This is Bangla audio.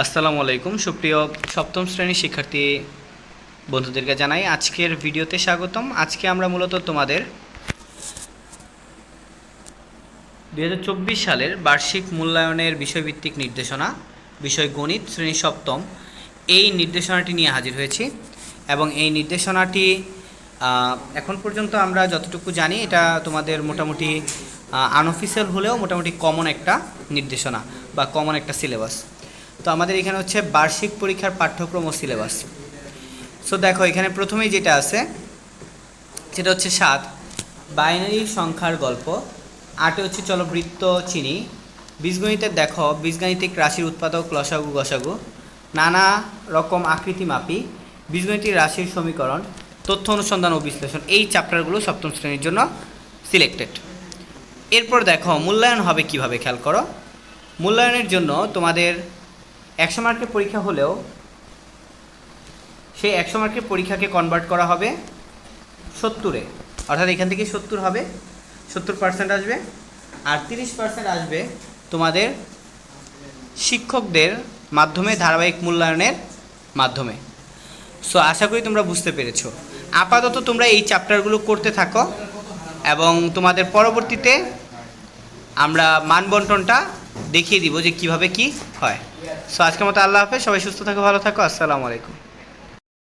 আসসালামু আলাইকুম সুপ্রিয় সপ্তম শ্রেণীর শিক্ষার্থী বন্ধুদেরকে জানাই আজকের ভিডিওতে স্বাগতম। আজকে আমরা মূলত তোমাদের 2024 সালের বার্ষিক মূল্যায়নের বিষয়ভিত্তিক নির্দেশনা, বিষয় গণিত শ্রেণী সপ্তম, এই নির্দেশনাটি নিয়ে হাজির হয়েছি। এবং এই নির্দেশনাটি এখন পর্যন্ত আমরা যতটুকু জানি এটা তোমাদের মোটামুটি আনঅফিসিয়াল হলেও মোটামুটি কমন একটা নির্দেশনা বা কমন একটা সিলেবাস। তো আমাদের এখানে হচ্ছে বার্ষিক পরীক্ষার পাঠ্যক্রম ও সিলেবাস। সো দেখো এখানে প্রথমেই যেটা আছে সেটা হচ্ছে 7 বাইনারি সংখ্যার গল্প, 8 হচ্ছে চলো বৃত্ত চিনি, বীজগণিতের দেখো বীজগাণিতিক রাশির উৎপাদক লসাগু গসাগু, নানা রকম আকৃতি মাপি, বীজগণিতিক রাশির সমীকরণ, তথ্য অনুসন্ধান ও বিশ্লেষণ। এই চ্যাপ্টারগুলো সপ্তম শ্রেণীর জন্য সিলেক্টেড। এরপর দেখো মূল্যায়ন হবে কিভাবে, খেয়াল করো। মূল্যায়নের জন্য তোমাদের 100 মার্কের পরীক্ষা হলেও সেই 100 মার্কের পরীক্ষাকে কনভার্ট করা হবে 70-এ, অর্থাৎ এখান থেকে 70 হবে, 70% আসবে, আর 30% আসবে তোমাদের শিক্ষকদের মাধ্যমে ধারাবাহিক মূল্যায়নের মাধ্যমে। সো আশা করি তোমরা বুঝতে পেরেছো। আপাতত তোমরা এই চ্যাপ্টারগুলো করতে থাকো এবং তোমাদের পরবর্তীতে আমরা মানবন্টনটা দেখিয়ে দিব যে কিভাবে কি হয়। সো আজকের মতো আল্লাহ হাফেজ, সবাই সুস্থ থাকো, ভালো থাকো, আসসালামু আলাইকুম।